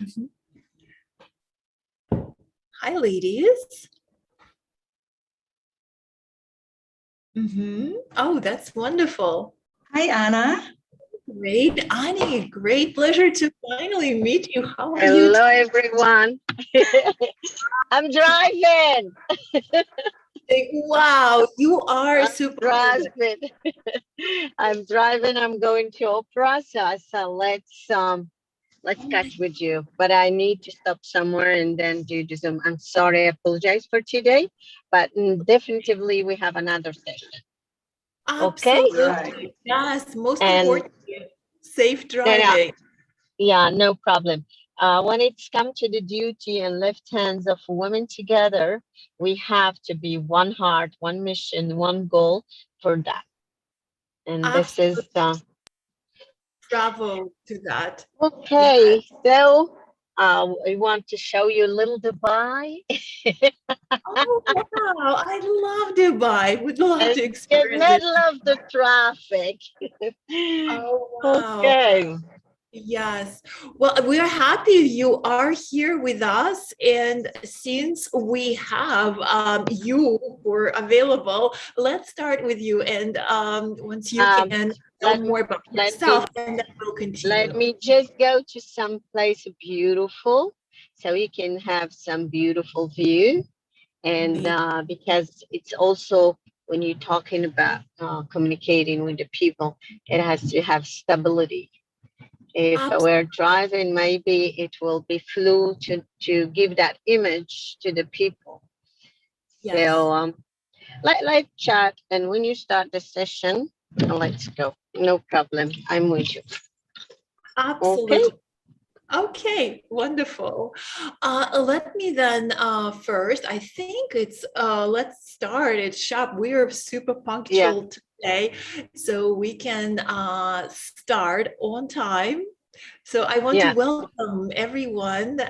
Mhm. Hi, ladies. Oh, that's wonderful. Hi, Anna. Great, Ani. Great pleasure to finally meet you. How are you? Hello, everyone. I'm driving. Wow, you are I'm super. driving. I'm driving. I'm going to opera. So let's Oh my, catch with you. But I need to stop somewhere and then do the Zoom. I'm sorry. I apologize for today, but definitively we have another session. Okay. absolutely. Yes, most And importantly, safe then driving. yeah, no problem. When it's come to the duty and left hands of women together, we have to be one heart, one mission, one goal for that. And this is Absolutely. Bravo to that. Yeah. okay. So I want to show you a little Dubai. Oh, wow. I love Dubai. Would love to And in the experience it. middle of the traffic. Oh, wow. Okay. Yes. Well, we are happy you are here with us. And since we have you who are available, let's start with you. And once you Um, can tell let more about let yourself, me and then we'll Let continue. me just go to some place beautiful so you can have some beautiful view. And Amazing. because it's also when you're talking about communicating with the people, it has to have stability. If we're driving, maybe it will be flu to give that image to the people. Yes, So let's chat. And when you start the session, let's go. No problem. I'm with you. Okay. absolutely. Okay, wonderful. Let me then first, I think it's let's start at shop. We are super Yeah. punctual today, so we can start on time. So I want to Yeah. welcome everyone,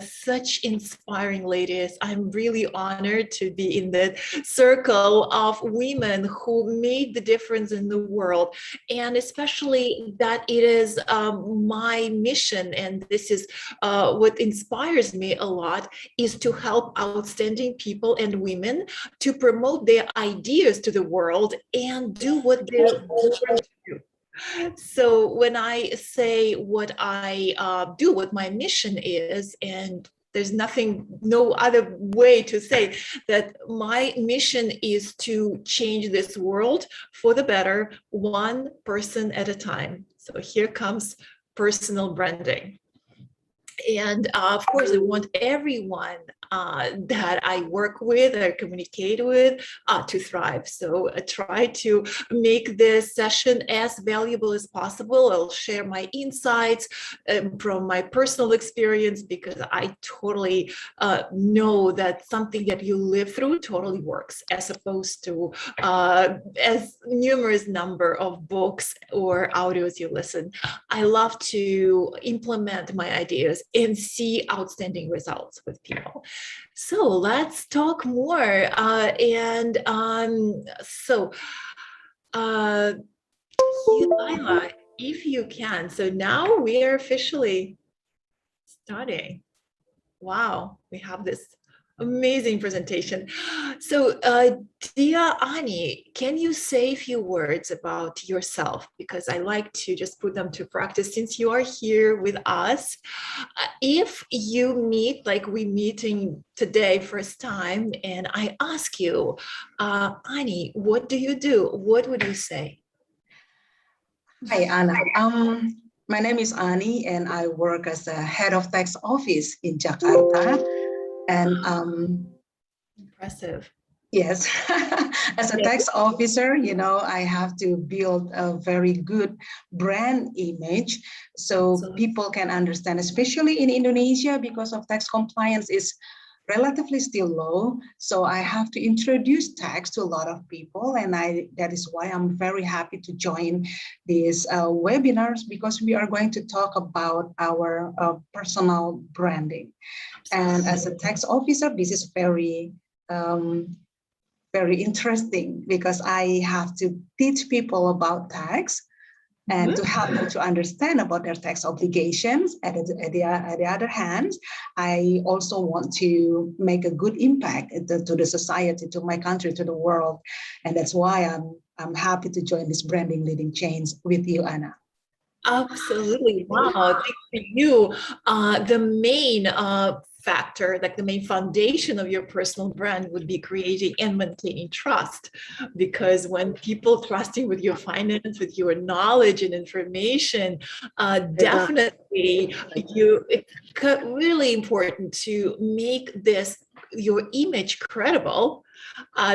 such inspiring ladies. I'm really honored to be in the circle of women who made the difference in the world. And especially that it is my mission, and this is what inspires me a lot, is to help outstanding people and women to promote their ideas to the world and do what they're born to do. So when I say what I do, what my mission is, and there's nothing, no other way to say that my mission is to change this world for the better, one person at a time. So here comes personal branding. And of course, I want everyone that I work with or communicate with to thrive. So I try to make this session as valuable as possible. I'll share my insights from my personal experience because I totally know that something that you live through totally works as opposed to as numerous number of books or audios you listen. I love to implement my ideas and see outstanding results with people. So let's talk more. Uh, Ayla, if you can. So now we are officially starting. Wow, we have this amazing presentation. So, dear Ani, can you say a few words about yourself? Because I like to just put them to practice since you are here with us. If you meet, like we meeting today, first time, and I ask you, Ani, what do you do? What would you say? Hi, Anna. My name is Ani, and I work as a head of tax office in Jakarta. And Impressive. yes, as a tax officer, I have to build a very good brand image so So, people can understand, especially in Indonesia, because of tax compliance is relatively still low. So I have to introduce tax to a lot of people. And that is why I'm very happy to join these webinars, because we are going to talk about our personal branding. And as a tax officer, this is very interesting because I have to teach people about tax, and to help them to understand about their tax obligations. At the other hand, I also want to make a good impact to the society, to my country, to the world. And that's why I'm happy to join this branding leading change with you, Anna. Absolutely. Wow. Thank you. The main factor, like the main foundation of your personal brand would be creating and maintaining trust. Because when people trust you with your finance, with your knowledge and information, definitely it's really important to make this, your image, credible,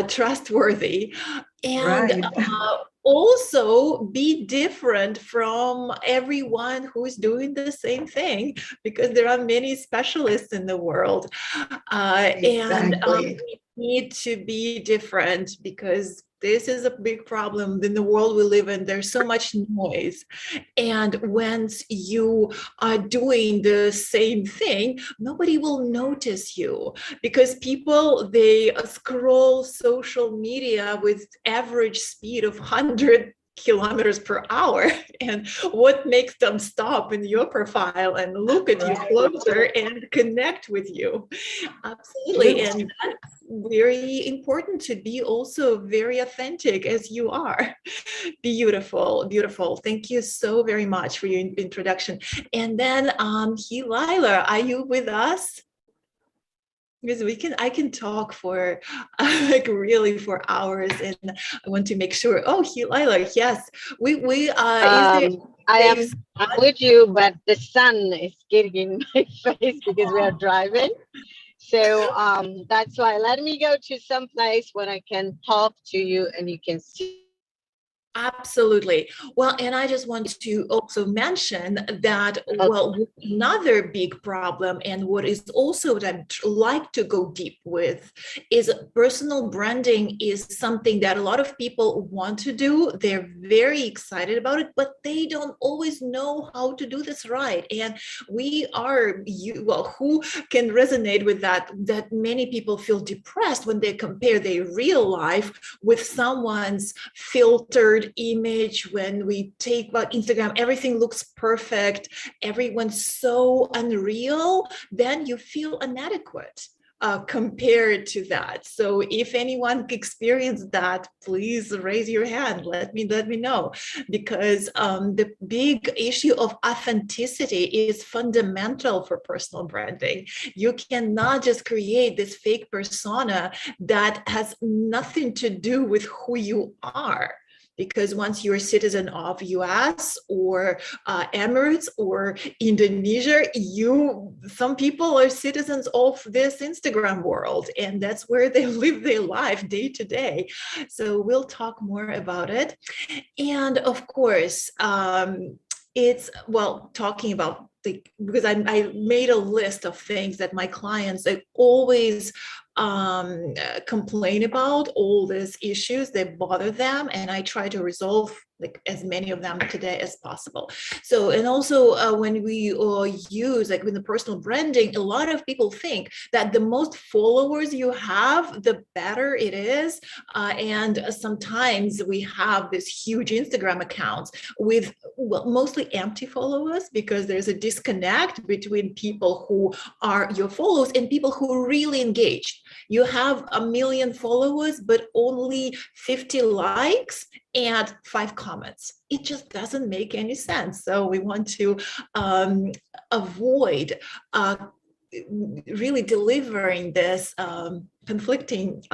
trustworthy, and also be different from everyone who's doing the same thing, because there are many specialists in the world, and we need to be different, because this is a big problem in the world we live in. There's so much noise, and once you are doing the same thing, nobody will notice you, because people, they scroll social media with average speed of 100 kilometers per hour, and what makes them stop in your profile and look at you closer and connect with you? Absolutely. And that's very important, to be also very authentic as you are. Beautiful, beautiful. Thank you so very much for your introduction. And then Aylaa, are you with us? Because I can talk for like really for hours, and I want to make sure. Oh, Aylaa, yes, I'm with you, but the sun is getting in my face because we are driving. So that's why let me go to some place where I can talk to you and you can see. Absolutely. Well, and I just want to also mention that, well, another big problem, and what is also that I'd like to go deep with, is personal branding is something that a lot of people want to do. They're very excited about it, but they don't always know how to do this right. And we are, who can resonate with that many people feel depressed when they compare their real life with someone's filtered image. When we take about Instagram, everything looks perfect, everyone's so unreal, then you feel inadequate compared to that. So if anyone experienced that, please raise your hand. Let me know, because the big issue of authenticity is fundamental for personal branding. You cannot just create this fake persona that has nothing to do with who you are. Because once you're a citizen of US or Emirates or Indonesia, some people are citizens of this Instagram world, and that's where they live their life day to day. So we'll talk more about it. And of course, it's, well, talking about because I made a list of things that my clients, they always complain about, all these issues that bother them, and I try to resolve like as many of them today as possible. So, and also when we use, like with the personal branding, a lot of people think that the most followers you have, the better it is. And sometimes we have this huge Instagram accounts with, well, mostly empty followers, because there's a disconnect between people who are your followers and people who really engaged. You have 1 million followers, but only 50 likes and 5 comments. It just doesn't make any sense. So we want to avoid really delivering this conflicting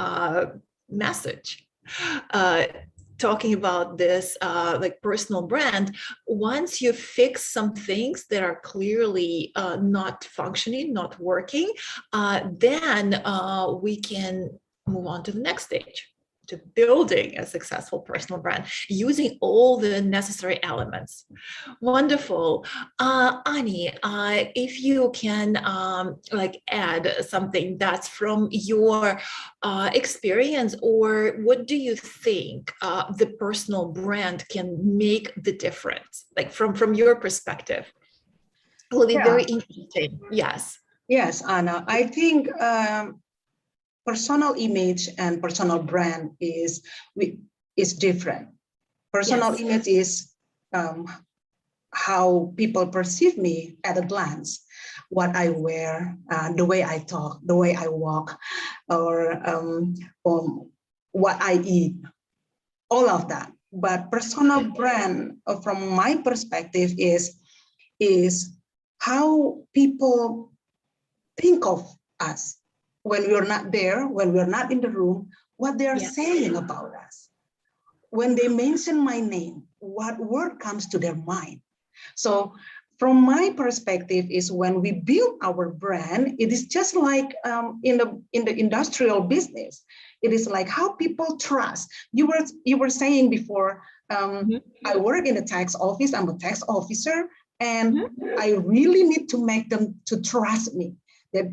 message. Talking about this like personal brand, once you fix some things that are clearly not functioning, not working, then we can move on to the next stage, to building a successful personal brand using all the necessary elements. Wonderful. Ani, if you can like add something that's from your experience, or what do you think the personal brand can make the difference, like from your perspective? It will be very interesting. Yes. Yes, Anna, I think personal image and personal brand is different. Personal image is how people perceive me at a glance, what I wear, the way I talk, the way I walk, or what I eat, all of that. But personal brand, from my perspective, is how people think of us when we're not there, when we're not in the room, what they're saying about us. When they mention my name, what word comes to their mind? So from my perspective is when we build our brand, it is just like in the industrial business. It is like how people trust. You were saying before, I work in the tax office, I'm a tax officer, and I really need to make them to trust me. That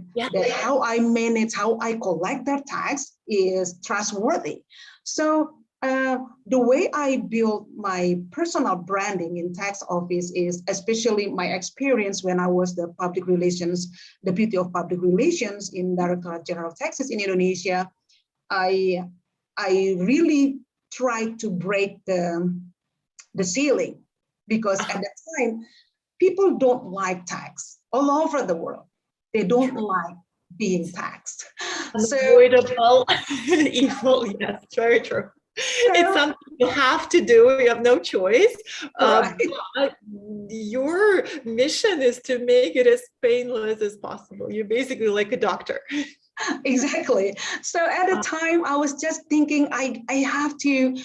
how I manage, how I collect their tax is trustworthy. So the way I build my personal branding in tax office is, especially my experience when I was the public relations, deputy of public relations in Directorate General of Taxes in Indonesia. I really tried to break the ceiling, because at that time, people don't like tax all over the world. They don't like being taxed. Unavoidable evil, yes, very true. It's something you have to do, you have no choice. But your mission is to make it as painless as possible. You're basically like a doctor. Exactly. So at the time, I was just thinking I have to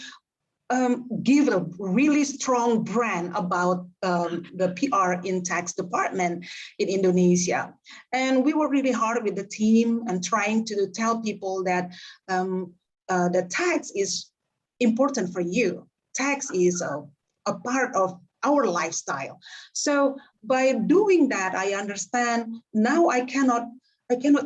give a really strong brand about the PR in tax department in Indonesia. And we were really hard with the team and trying to tell people that the tax is important for you. Tax is a part of our lifestyle. So by doing that, I understand now I cannot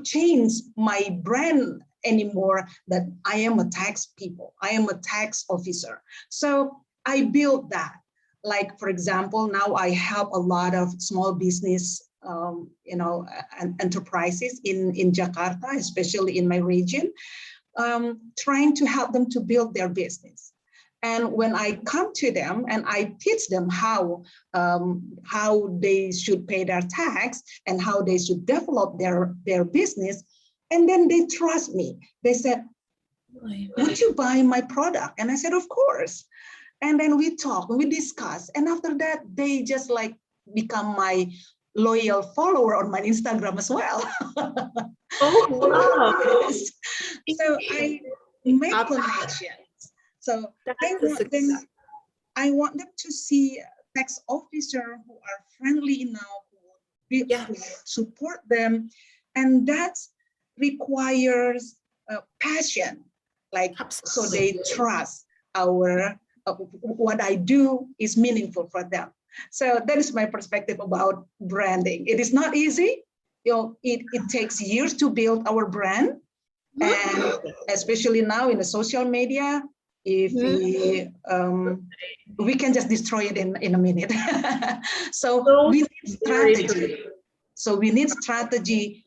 change my brand anymore, that I am a tax people, I am a tax officer. So I built that. Like, for example, now I help a lot of small business enterprises in Jakarta, especially in my region, trying to help them to build their business. And when I come to them and I teach them how they should pay their tax and how they should develop their business, and then they trust me. They said, would you buy my product? And I said, of course. And then we talk, we discuss. And after that, they just like become my loyal follower on my Instagram as well. Oh, wow. So I make connections. So I want them to see tax officers who are friendly enough, who support them. And that requires passion, like, so they trust what I do is meaningful for them. So that is my perspective about branding. It is not easy. It takes years to build our brand, and especially now in the social media, if we can just destroy it in a minute. So we need strategy. So we need strategy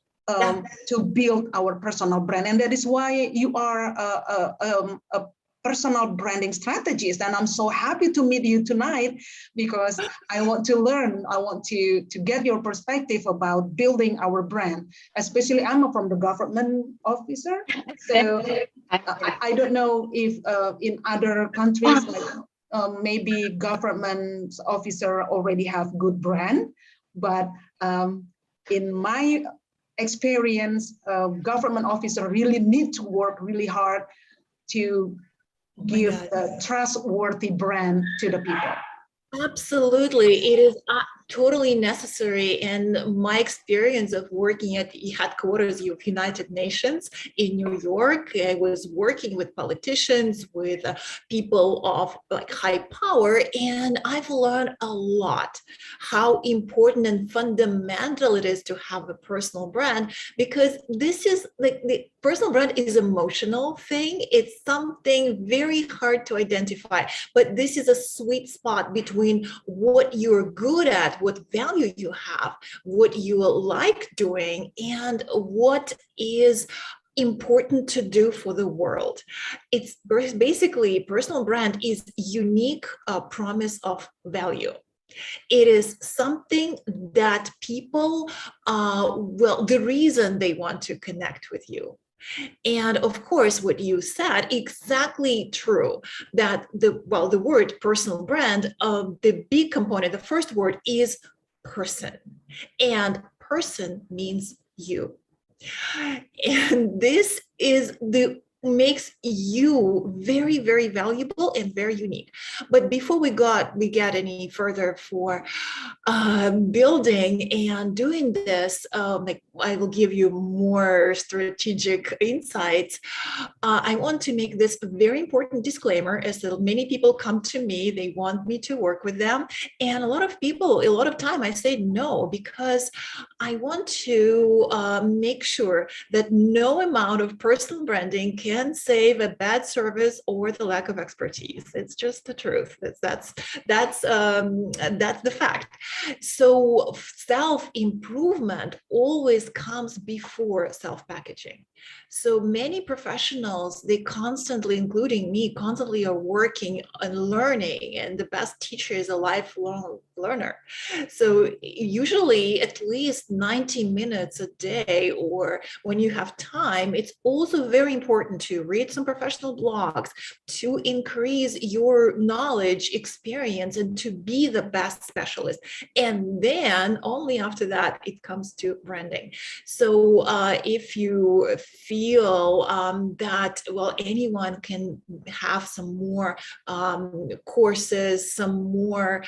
to build our personal brand, and that is why you are a personal branding strategist. And I'm so happy to meet you tonight, because I want to learn. I want to get your perspective about building our brand. Especially, I'm from the government officer, so I don't know if in other countries, like maybe government officer already have good brand, but in my experience, government officer really need to work really hard to give a trustworthy brand to the people. Absolutely. It is totally necessary. In my experience of working at the headquarters of United Nations in New York, I was working with politicians, with people of like high power, and I've learned a lot how important and fundamental it is to have a personal brand, because this is like the personal brand is emotional thing. It's something very hard to identify, but this is a sweet spot between what you're good at, what value you have, what you like doing, and what is important to do for the world. It's basically personal brand is unique promise of value. It is something that people, the reason they want to connect with you. And of course, what you said, exactly true, that the word personal brand, the big component, the first word is person. And person means you. And this is the makes you very, very valuable and very unique. But before we get any further for building and doing this, like I will give you more strategic insights. I want to make this a very important disclaimer, as many people come to me, they want me to work with them. And a lot of time I say no, because I want to make sure that no amount of personal branding can save a bad service or the lack of expertise. It's just the truth. That's the fact. So self-improvement always comes before self-packaging. So many professionals, they constantly, including me, constantly are working and learning, and the best teacher is a lifelong learner. So usually at least 90 minutes a day, or when you have time, it's also very important to read some professional blogs, to increase your knowledge, experience, and to be the best specialist. And then only after that, it comes to branding. So if you feel that, well, anyone can have some more courses, some more,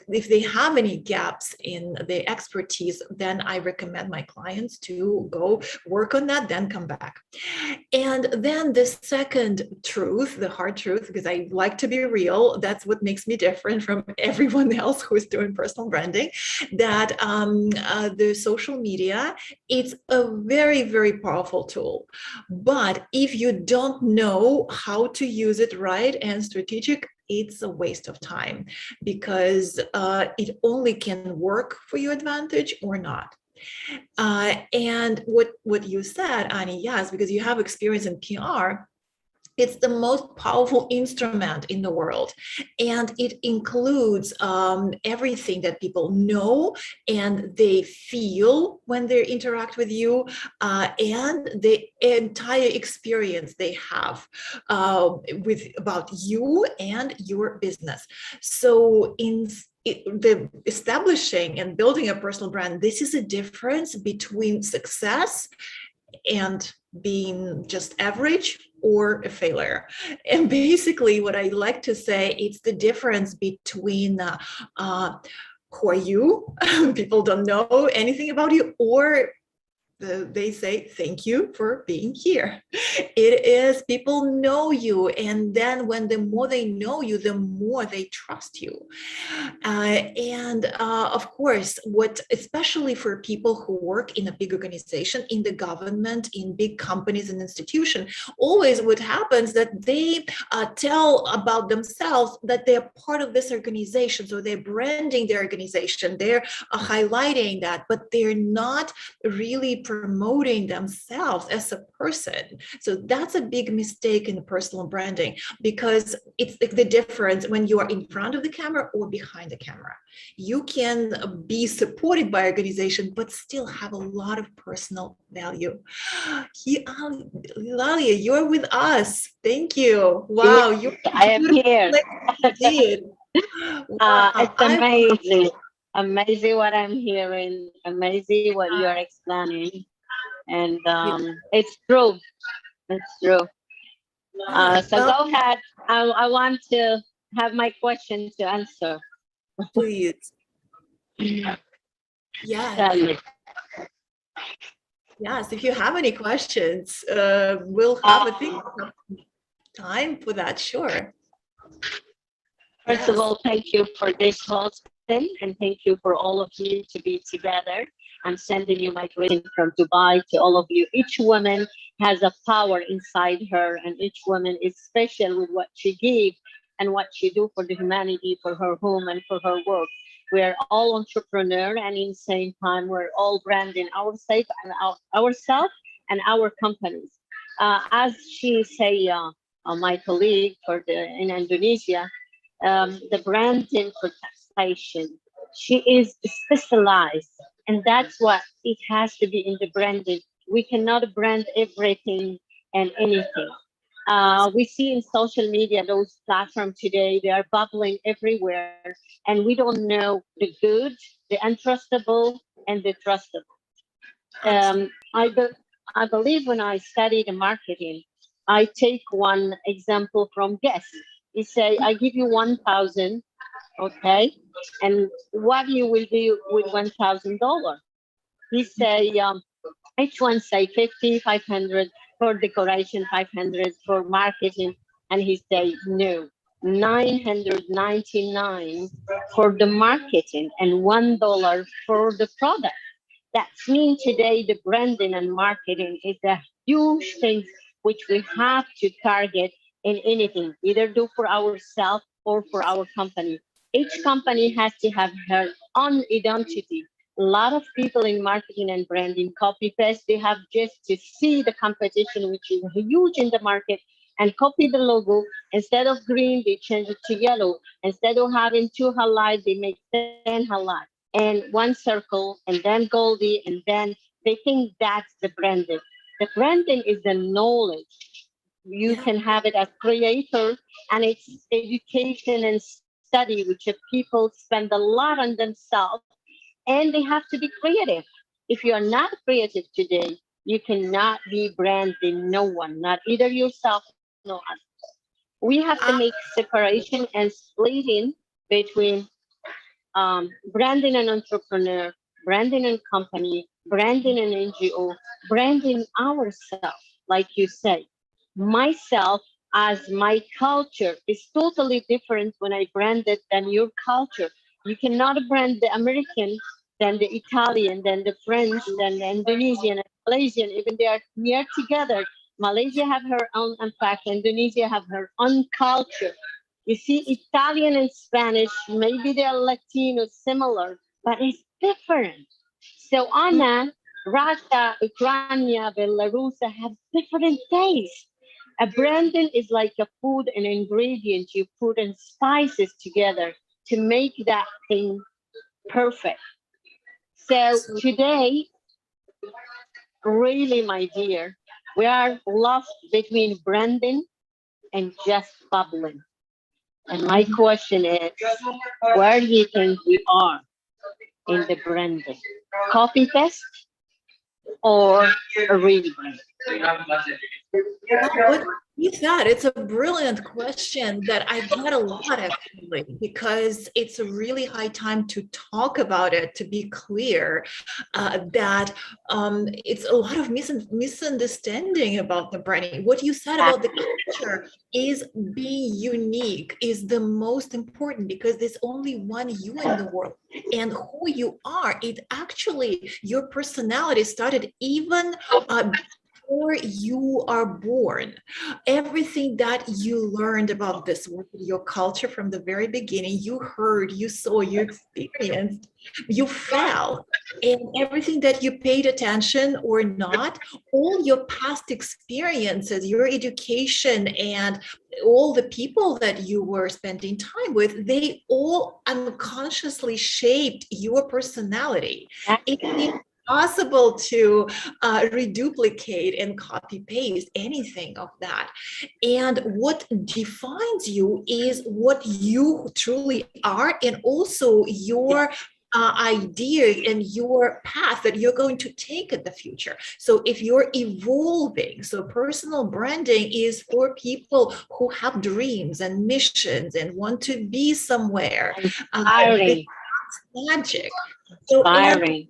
if they have any gaps in the expertise, then I recommend my clients to go work on that, then come back. And then the second truth, the hard truth, because I like to be real, that's what makes me different from everyone else who is doing personal branding, that the social media, it's a very, very powerful tool. But if you don't know how to use it right and strategic, it's a waste of time, because it only can work for your advantage or not. And what you said, Ani, yes, because you have experience in PR, it's the most powerful instrument in the world. And it includes everything that people know and they feel when they interact with you, and the entire experience they have about you and your business. So the establishing and building a personal brand, this is a difference between success and being just average or a failure. And basically what I like to say, it's the difference between who are you? People don't know anything about you, or they say thank you for being here. It is people know you, and then when the more they know you, the more they trust you. And of course, especially for people who work in a big organization, in the government, in big companies and institutions, always what happens that they tell about themselves that they're part of this organization. So they're branding their organization, they're highlighting that, but they're not really promoting themselves as a person. So that's a big mistake in personal branding, because it's like the difference when you are in front of the camera or behind the camera. You can be supported by organization, but still have a lot of personal value. Eylaalia, you're with us. Thank you. Wow. I am here. Wow. It's amazing. Amazing what I'm hearing. Amazing what you are explaining. And it's true. It's true. So go ahead. I want to have my question to answer. Please. Yes. Yes, if you have any questions, we'll have time for that, sure. First of all, thank you for this hosting, and thank you for all of you to be together. I'm sending you my greeting from Dubai to all of you. Each woman has a power inside her, and each woman is special with what she gives and what she do for the humanity, for her home, and for her work. We are all entrepreneurs, and in the same time, we're all branding ourselves and our companies. As she say, my colleague in Indonesia, the branding for taxation, she is specialized, and that's what it has to be in the branding. We cannot brand everything and anything. We see in social media, those platforms today, they are bubbling everywhere, and we don't know the good, the untrustable, and the trustable. Um, I, be, I believe when I studied marketing, I take one example from guest. You say, I give you 1,000, okay, and what you will do with $1,000? He say, each one say 50, 500 for decoration, 500 for marketing, and he say no, 999 for the marketing and $1 for the product. That's mean today the branding and marketing is a huge thing which we have to target in anything, either do for ourselves or for our company. Each company has to have her own identity. A lot of people in marketing and branding copy paste. They have just to see the competition, which is huge in the market, and copy the logo. Instead of green, they change it to yellow. Instead of having 2 highlights, they make 10 highlights and 1 circle, and then Goldie, and then they think that's the branding. The branding is the knowledge. You can have it as creator, and it's education and study, which people spend a lot on themselves, and they have to be creative. If you are not creative today, you cannot be branding no one, not either yourself nor others. We have to make separation and splitting between branding an entrepreneur, branding a company, branding an NGO, branding ourselves, like you say. Myself as my culture is totally different when I brand it than your culture. You cannot brand the American, then the Italian, then the French, then the Indonesian and Malaysian, even they are near together. Malaysia have her own, in fact, Indonesia have her own culture. You see, Italian and Spanish, maybe they're Latino similar, but it's different. So Anna, Russia, Ukraine, Belarus have different tastes. A branding is like a food and ingredient you put in spices together to make that thing perfect. So today, really, my dear, we are lost between branding and just bubbling. And my question is, where do you think we are in the branding? Copy paste or a real brand? What you said, it's a brilliant question that I get a lot actually, because it's a really high time to talk about it, to be clear that it's a lot of misunderstanding about the branding. What you said about the culture is being unique is the most important, because there's only one you in the world. And who you are, it actually, your personality started even before you are born. Everything that you learned about this world, your culture from the very beginning, you heard, you saw, you experienced, you felt, and everything that you paid attention or not, all your past experiences, your education, and all the people that you were spending time with, they all unconsciously shaped your personality. It's impossible to reduplicate and copy paste anything of that. And what defines you is what you truly are, and also your ideas and your path that you're going to take in the future. So if you're evolving, so personal branding is for people who have dreams and missions and want to be somewhere. Inspiring. Magic. So, Inspiring.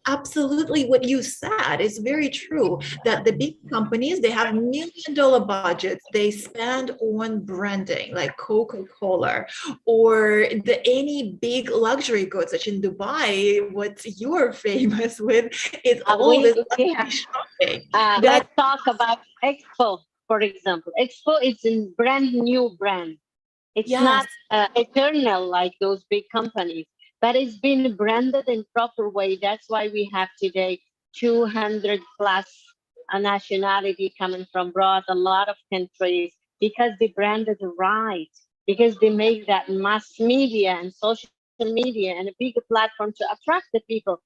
Absolutely, what you said is very true, that the big companies, they have $1 million budgets they spend on branding, like Coca-Cola, or any big luxury goods, such in Dubai, what you're famous with is all this shopping. Let's talk about Expo, for example. Expo is a brand new brand. It's not eternal like those big companies, but it's been branded in proper way. That's why we have today 200 plus nationality coming from abroad, a lot of countries, because the brand is right, because they make that mass media and social media and a bigger platform to attract the people.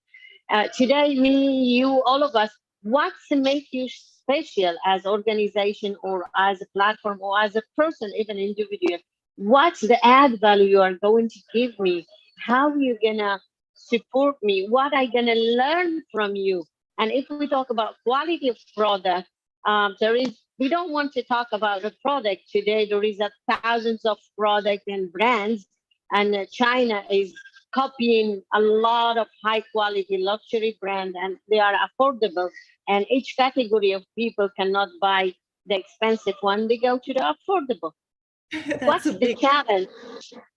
Today, me, you, all of us, what's make you special as organization or as a platform or as a person, even individual? What's the add value you are going to give me? How you gonna support me? What I gonna learn from you? And if we talk about quality of product, we don't want to talk about a product today. There is thousands of products and brands, and China is copying a lot of high quality luxury brand, and they are affordable. And each category of people cannot buy the expensive one. They go to the affordable. That's What's a the big. challenge?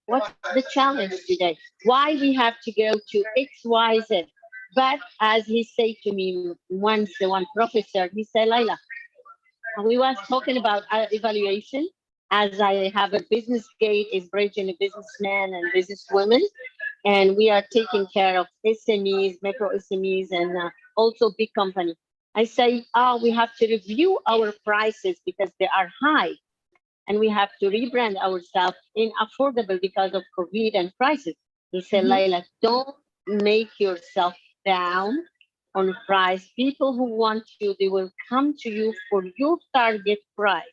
What's the challenge today? Why we have to go to XYZ? But as he said to me once, one professor, he said, Layla, we was talking about evaluation. As I have a business gate, is bridging a businessman and businesswomen, and we are taking care of SMEs, micro SMEs, and also big company. I say, we have to review our prices because they are high, and we have to rebrand ourselves in affordable because of COVID and prices. He said, Layla, don't make yourself down on price. People who want you, they will come to you for your target price.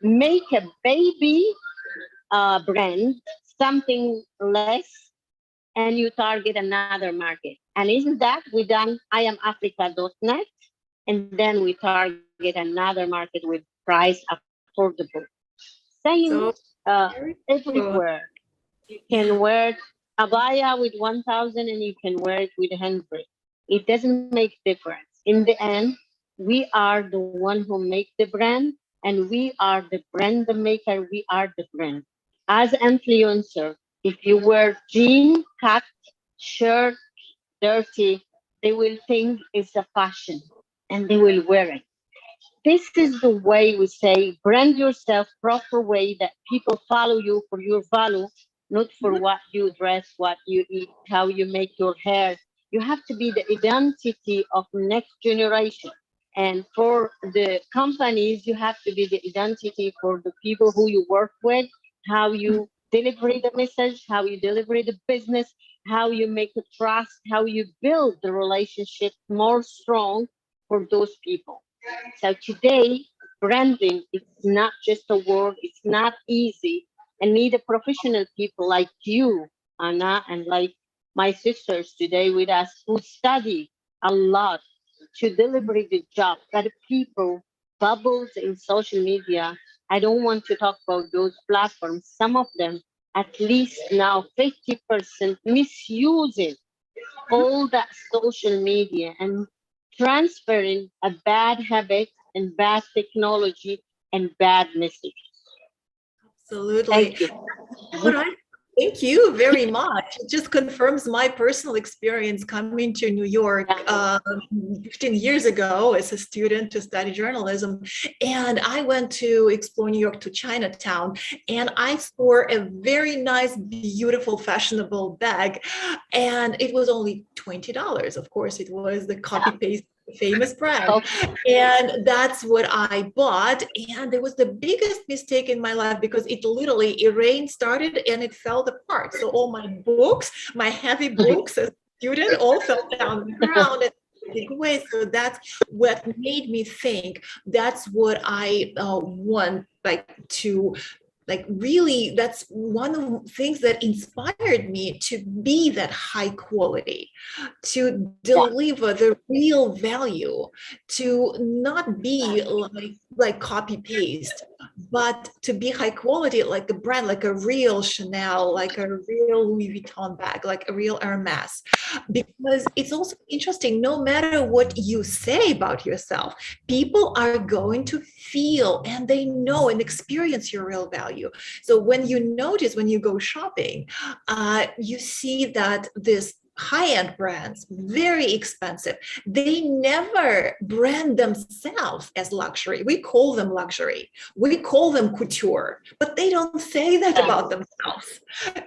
Make a baby brand, something less, and you target another market. And isn't that we done IamAfrica.net, and then we target another market with price affordable. Same So very cool. everywhere. You can wear abaya with 1,000 and you can wear it with 100. It doesn't make difference. In the end, we are the one who make the brand, and we are the brand maker. We are the brand. As influencer, if you wear jean, cut, shirt, dirty, they will think it's a fashion and they will wear it. This is the way we say brand yourself proper way that people follow you for your value, not for what you dress, what you eat, how you make your hair. You have to be the identity of next generation. And for the companies, you have to be the identity for the people who you work with, how you deliver the message, how you deliver the business, how you make the trust, how you build the relationship more strong for those people. So today, branding is not just a word, it's not easy. And need a professional people like you, Anna, and like my sisters today with us who study a lot to deliver the job that people bubbles in social media. I don't want to talk about those platforms. Some of them, at least now 50% misusing all that social media and transferring a bad habit and bad technology and bad messages. Absolutely. Thank you. What I Thank you very much. It just confirms my personal experience coming to New York 15 years ago as a student to study journalism. And I went to explore New York to Chinatown, and I saw a very nice, beautiful, fashionable bag. And it was only $20. Of course, it was the copy paste famous brand. And that's what I bought. And it was the biggest mistake in my life because it rain started and it fell apart. So all my books, my heavy books as a student, all fell down on the ground in a big way. So that's what made me think that's what I want to really, that's one of the things that inspired me to be that high quality, to deliver the real value, to not be like copy paste, but to be high quality, like a brand, like a real Chanel, like a real Louis Vuitton bag, like a real Hermes. Because it's also interesting, no matter what you say about yourself, people are going to feel and they know and experience your real value. So when you notice, when you go shopping, you see that this high-end brands, very expensive. They never brand themselves as luxury. We call them luxury. We call them couture, but they don't say that about themselves.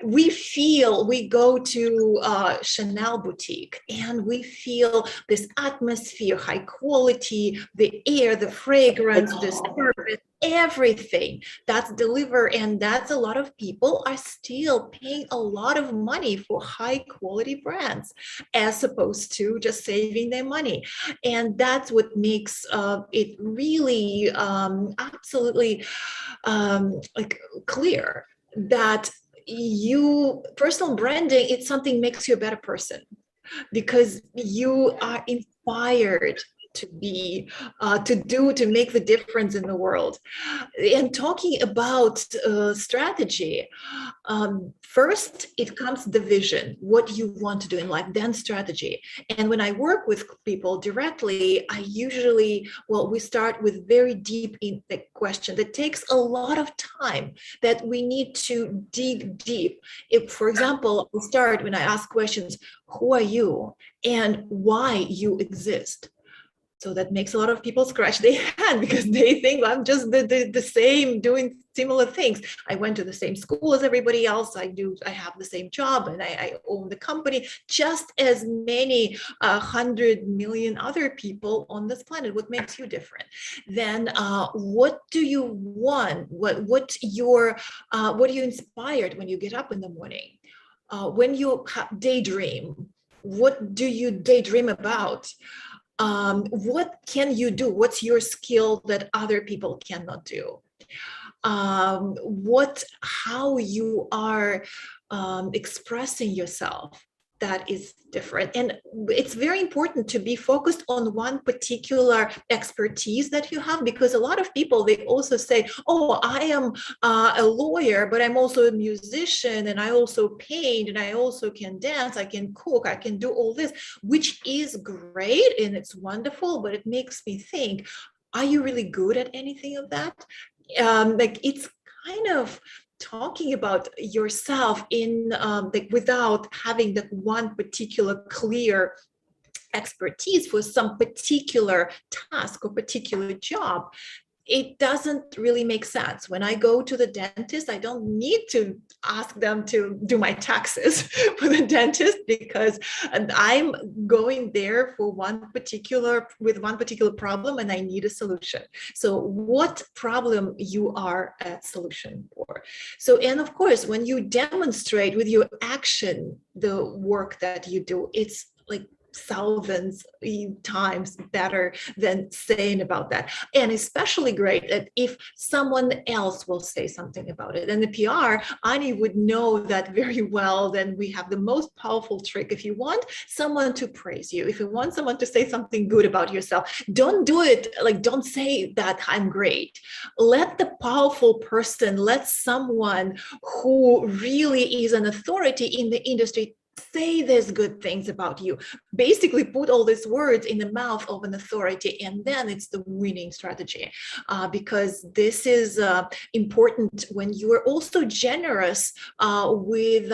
We go to Chanel boutique and we feel this atmosphere, high quality, the air, the fragrance, the service, everything that's delivered, and that's a lot of people are still paying a lot of money for high quality brands as opposed to just saving their money. And that's what makes it really absolutely like clear that personal branding, it's something makes you a better person because you are inspired to be to make the difference in the world. And talking about strategy, first it comes the vision, what you want to do in life, then strategy. And when I work with people directly, I usually, we start with very deep in the question that takes a lot of time, that we need to dig deep. If, for example, we start when I ask questions, who are you and why you exist? So that makes a lot of people scratch their hand because they think I'm just the same, doing similar things. I went to the same school as everybody else. I have the same job and I own the company, just as many 100 million other people on this planet. What makes you different? Then what do you want? What are you inspired when you get up in the morning? When you daydream, what do you daydream about? What can you do? What's your skill that other people cannot do? How you are expressing yourself, that is different. And it's very important to be focused on one particular expertise that you have, because a lot of people, they also say, oh, I am a lawyer, but I'm also a musician, and I also paint, and I also can dance, I can cook, I can do all this, which is great and it's wonderful, but it makes me think, are you really good at anything of that? Like, it's kind of talking about yourself in without having that one particular clear expertise for some particular task or particular job. It doesn't really make sense. When I go to the dentist, I don't need to ask them to do my taxes for the dentist, because I'm going there for one particular problem and I need a solution. So what problem you are a solution for? So, and of course, when you demonstrate with your action the work that you do, it's like thousands times better than saying about that. And especially great that if someone else will say something about it. And the PR, Ani would know that very well. Then we have the most powerful trick. If you want someone to praise you, if you want someone to say something good about yourself, don't do it like, don't say that I'm great. Let the powerful person, let someone who really is an authority in the industry say these good things about you. Basically put all these words in the mouth of an authority, and then it's the winning strategy, because this is important when you are also generous with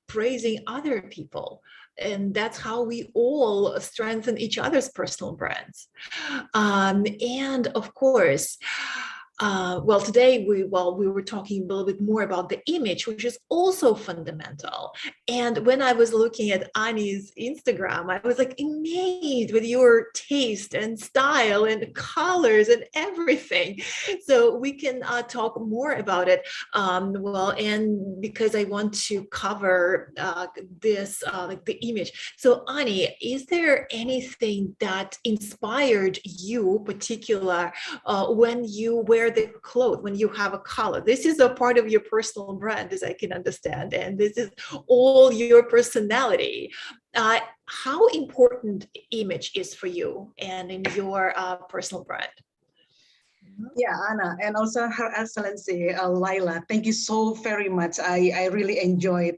praising other people. And that's how we all strengthen each other's personal brands. And of course, today we were talking a little bit more about the image, which is also fundamental. And when I was looking at Ani's Instagram, I was like amazed with your taste and style and colors and everything. So we can talk more about it. And because I want to cover this, like the image. So Ani, is there anything that inspired you particular when you wear the clothes, when you have a color? This is a part of your personal brand, as I can understand, and this is all your personality. How important image is for you and in your personal brand? Yeah, Anna, and also Her Excellency Layla, thank you so very much. I really enjoyed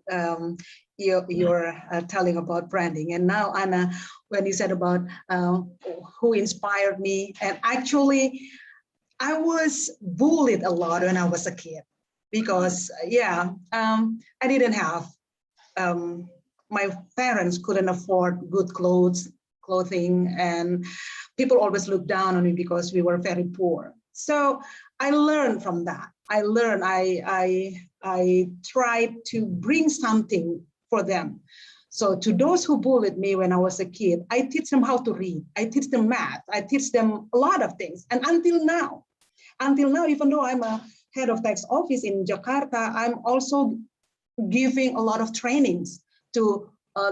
your telling about branding. And now, Anna, when you said about who inspired me, and actually, I was bullied a lot when I was a kid because, I didn't have my parents couldn't afford good clothing, and people always looked down on me because we were very poor. So I learned from that. I tried to bring something for them. So to those who bullied me when I was a kid, I teach them how to read. I teach them math. I teach them a lot of things. And until now, even though I'm a head of tax office in Jakarta, I'm also giving a lot of trainings to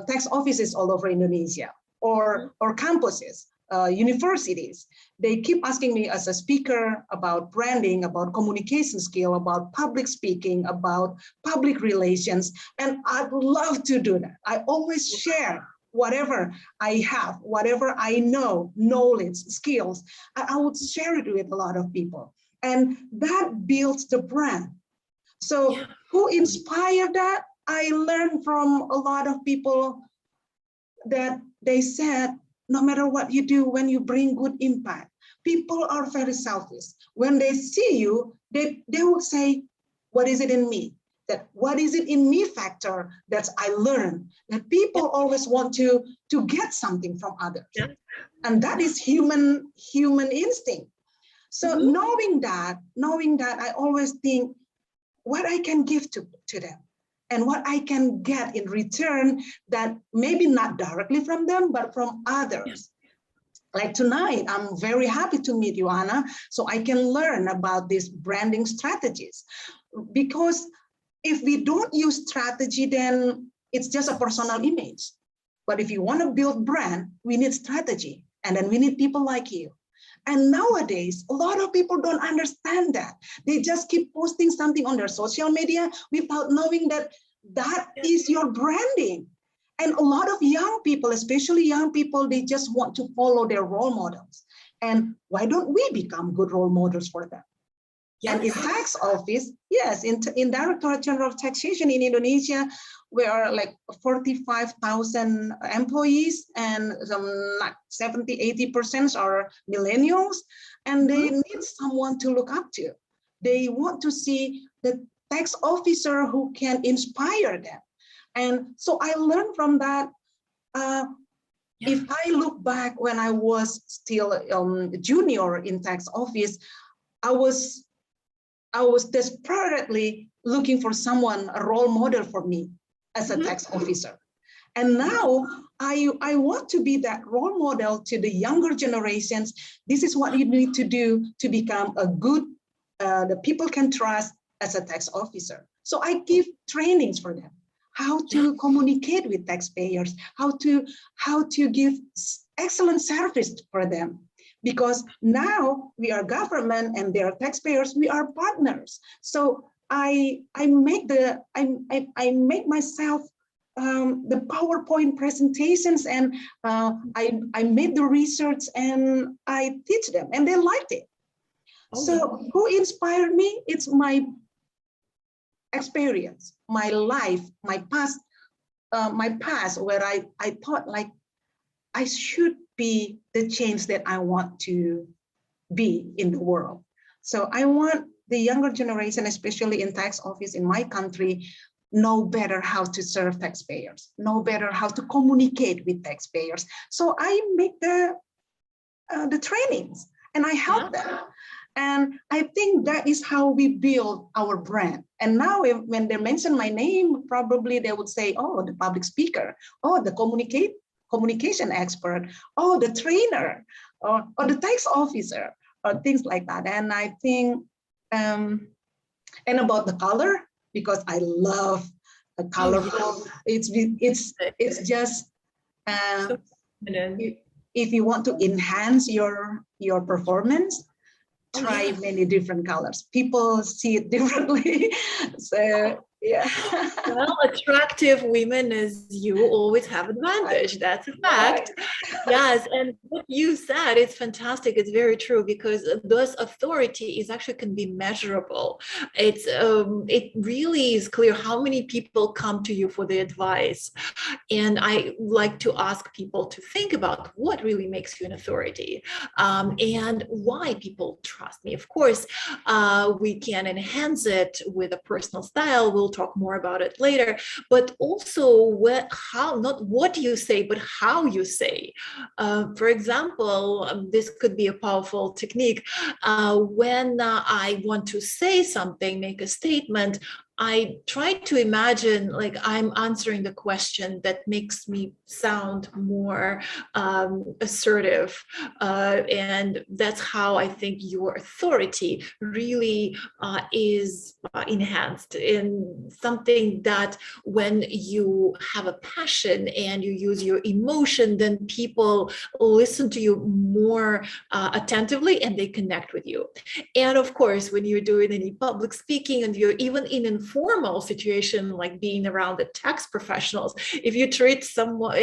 tax offices all over Indonesia, or campuses, universities. They keep asking me as a speaker about branding, about communication skill, about public speaking, about public relations, and I'd love to do that. I always share whatever I have, whatever I know, knowledge, skills. I would share it with a lot of people, and that builds the brand. So who inspired that? I learned from a lot of people that they said, no matter what you do, when you bring good impact, people are very selfish. When they see you, they will say, what is it in me? That what is it in me factor that I learned, that people always want to get something from others. And that is human instinct. So knowing that, I always think what I can give to them and what I can get in return, that maybe not directly from them, but from others. Like tonight, I'm very happy to meet you, Anna, so I can learn about these branding strategies. Because if we don't use strategy, then it's just a personal image. But if you want to build brand, we need strategy, and then we need people like you. And nowadays, a lot of people don't understand that. They just keep posting something on their social media without knowing that that is your branding. And a lot of young people, especially young people, they just want to follow their role models. And why don't we become good role models for them? And in tax office, yes, in Directorate General of Taxation in Indonesia, we are like 45,000 employees, and some 70–80% are millennials, and they need someone to look up to. They want to see the tax officer who can inspire them. And so I learned from that. If I look back when I was still junior in tax office, I was desperately looking for someone, a role model for me as a tax officer. And now I want to be that role model to the younger generations. This is what you need to do to become a good, the people can trust as a tax officer. So I give trainings for them, how to communicate with taxpayers, how to give excellent service for them. Because now we are government and they are taxpayers, we are partners. So I make myself the PowerPoint presentations, and I made the research and I teach them, and they liked it. So who inspired me? It's my experience, my life, my past, where I thought like I should be the change that I want to be in the world. So I want the younger generation, especially in tax office in my country, know better how to serve taxpayers, know better how to communicate with taxpayers. So I make the trainings and I help them. And I think that is how we build our brand. And now when they mention my name, probably they would say, oh, the public speaker, oh, the communication expert, oh, the trainer, or the tax officer, or things like that. And I think, and about the color, because I love a colorful, it's just, if you want to enhance your performance, try many different colors. People see it differently. So yeah. Well, attractive women as you always have advantage. That's a fact. Yes, and what you said is fantastic. It's very true, because thus authority is actually can be measurable. It's it really is clear how many people come to you for the advice. And I like to ask people to think about what really makes you an authority, and why people trust me. Of course, we can enhance it with a personal style. We'll we'll talk more about it later, but also not what you say, but how you say. For example, this could be a powerful technique. When I want to say something, make a statement, I try to imagine like I'm answering the question that makes me sound more assertive. And that's how I think your authority really is enhanced in something that when you have a passion and you use your emotion, then people listen to you more attentively and they connect with you. And of course, when you're doing any public speaking and you're even in informal situation like being around the tax professionals, if you treat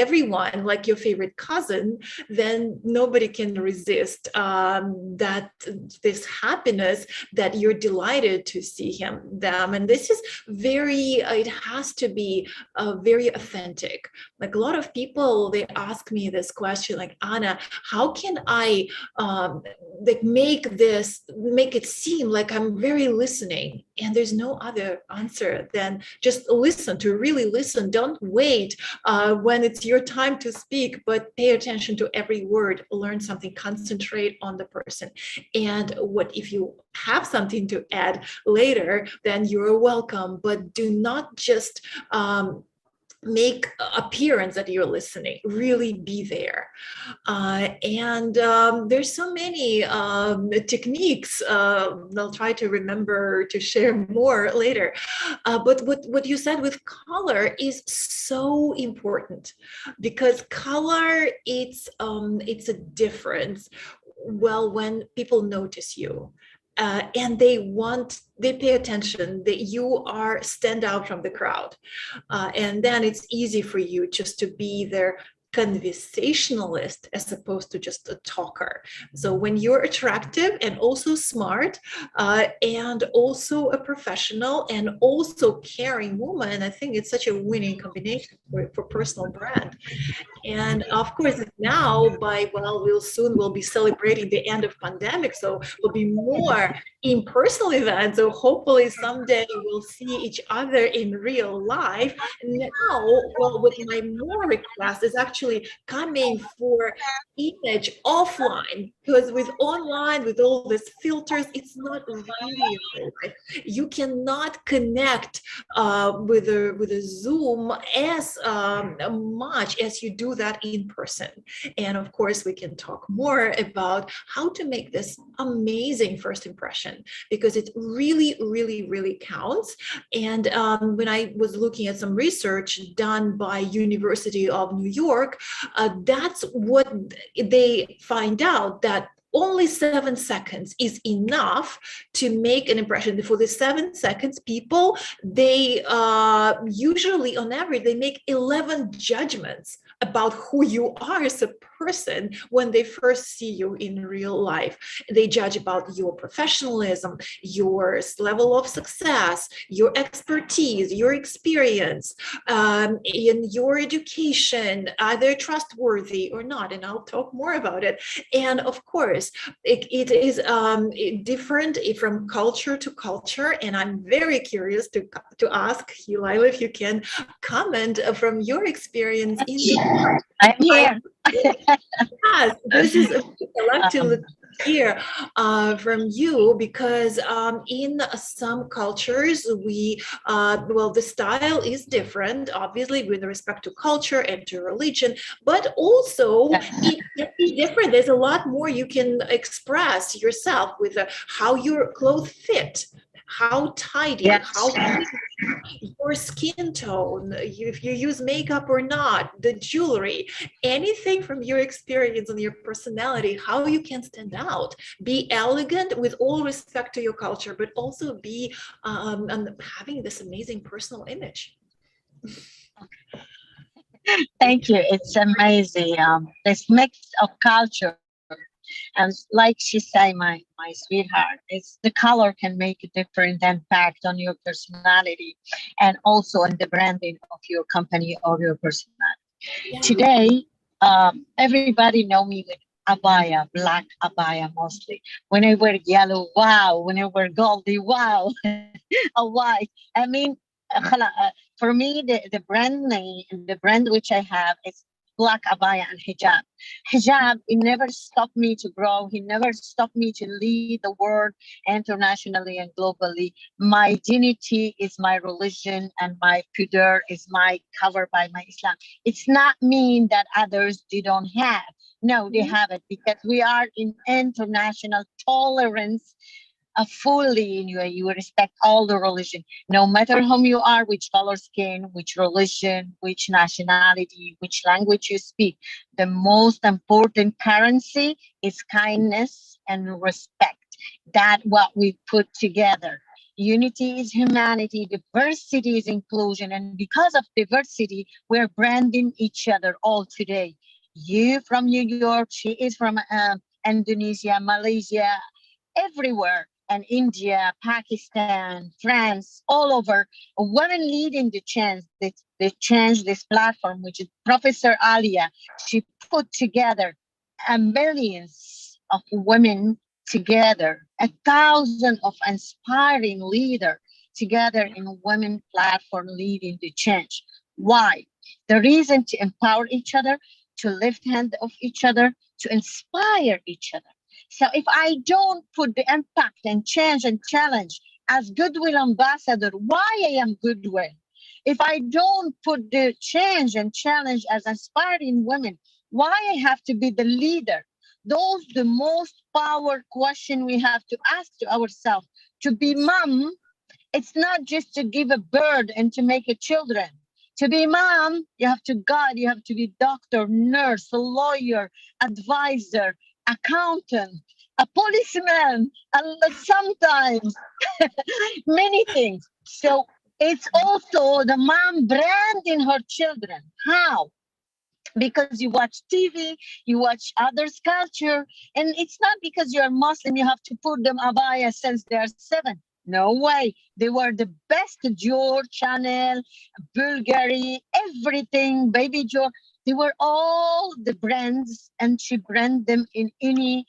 everyone like your favorite cousin, then nobody can resist that this happiness that you're delighted to see them. And this is it has to be very authentic. Like a lot of people, they ask me this question, like, Anna, how can I make it seem like I'm very listening? And there's no other answer than just listen, to really listen. Don't wait when it's your time to speak, but pay attention to every word, learn something, concentrate on the person. And if you have something to add later, then you're welcome, but do not just make appearance that you're listening. Really be there. And there's so many techniques. I'll try to remember to share more later. But what you said with color is so important, because color, it's a difference. Well, when people notice you, and they pay attention, that you stand out from the crowd. And then it's easy for you just to be their conversationalist as opposed to just a talker. So when you're attractive and also smart and also a professional and also caring woman, I think it's such a winning combination for personal brand. And of course, now we'll be celebrating the end of pandemic, so there'll be more in-person events. So hopefully someday we'll see each other in real life. Now, what my more request is actually coming for image offline, because with online, with all these filters, it's not really real life. You cannot connect with a Zoom as much as you do that in person. And of course, we can talk more about how to make this amazing first impression, because it really, really, really counts. And when I was looking at some research done by University of New York, that's what they find out, that only 7 seconds is enough to make an impression. For the 7 seconds, people, they usually on average, they make 11 judgments about who you are as a person when they first see you in real life. They judge about your professionalism, your level of success, your expertise, your experience, in your education, are they trustworthy or not? And I'll talk more about it. And of course, it is different from culture to culture. And I'm very curious to ask you, Ayla, if you can comment from your experience in the I'm here. Yes, this is I'd like to hear from you, because in some cultures the style is different, obviously, with respect to culture and to religion, but also it can be different. There's a lot more you can express yourself with how your clothes fit, how tidy, how your skin tone, if you use makeup or not, the jewelry, anything from your experience and your personality, how you can stand out, be elegant with all respect to your culture, but also be having this amazing personal image. Thank you. It's amazing. This mix of culture. And like she said, my sweetheart, it's the color can make a different impact on your personality and also on the branding of your company or your personality. Yeah. Today, everybody know me with abaya, black abaya mostly. When I wear yellow, wow. When I wear goldy, wow. A white. I mean, For me, the brand name, the brand which I have is Black Abaya and Hijab. Hijab, it never stopped me to grow. He never stopped me to lead the world internationally and globally. My dignity is my religion, and my pudor is my cover by my Islam. It's not mean that others they don't have. No, they have it because we are in international tolerance fully in you respect all the religion, no matter whom you are, which color skin, which religion, which nationality, which language you speak. The most important currency is kindness and respect. That what we put together. Unity is humanity, diversity is inclusion, and because of diversity, we're branding each other all today. You from New York, she is from Indonesia, Malaysia, everywhere, and India, Pakistan, France, all over. Women leading the change. They changed this platform, which is Professor Alia. She put together millions of women together, 1,000 of inspiring leaders together in women platform leading the change. Why? The reason to empower each other, to lift hand of each other, to inspire each other. So if I don't put the impact and change and challenge as goodwill ambassador, why I am goodwill? If I don't put the change and challenge as inspiring women, why I have to be the leader? Those the most power question we have to ask to ourselves. To be mom, it's not just to give a birth and to make a children. To be mom, you have to guide, you have to be doctor, nurse, a lawyer, advisor, accountant, a policeman, and sometimes many things. So it's also the mom branding her children. How? Because you watch TV, you watch others' culture, and it's not because you're Muslim, you have to put them abaya since they're 7. No way. They were the best George Channel, Bulgari, everything, Baby George. They were all the brands, and she brand them in any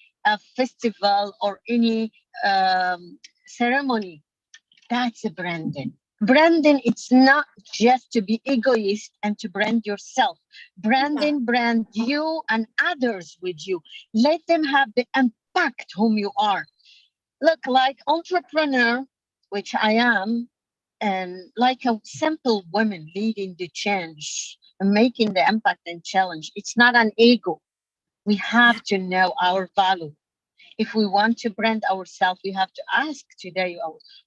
festival or any ceremony. That's a branding. Branding, it's not just to be egoist and to brand yourself. Branding, brand you and others with you. Let them have the impact whom you are. Look, like entrepreneur, which I am, and like a simple woman leading the change and making the impact and challenge. It's not an ego. We have to know our value. If we want to brand ourselves, we have to ask today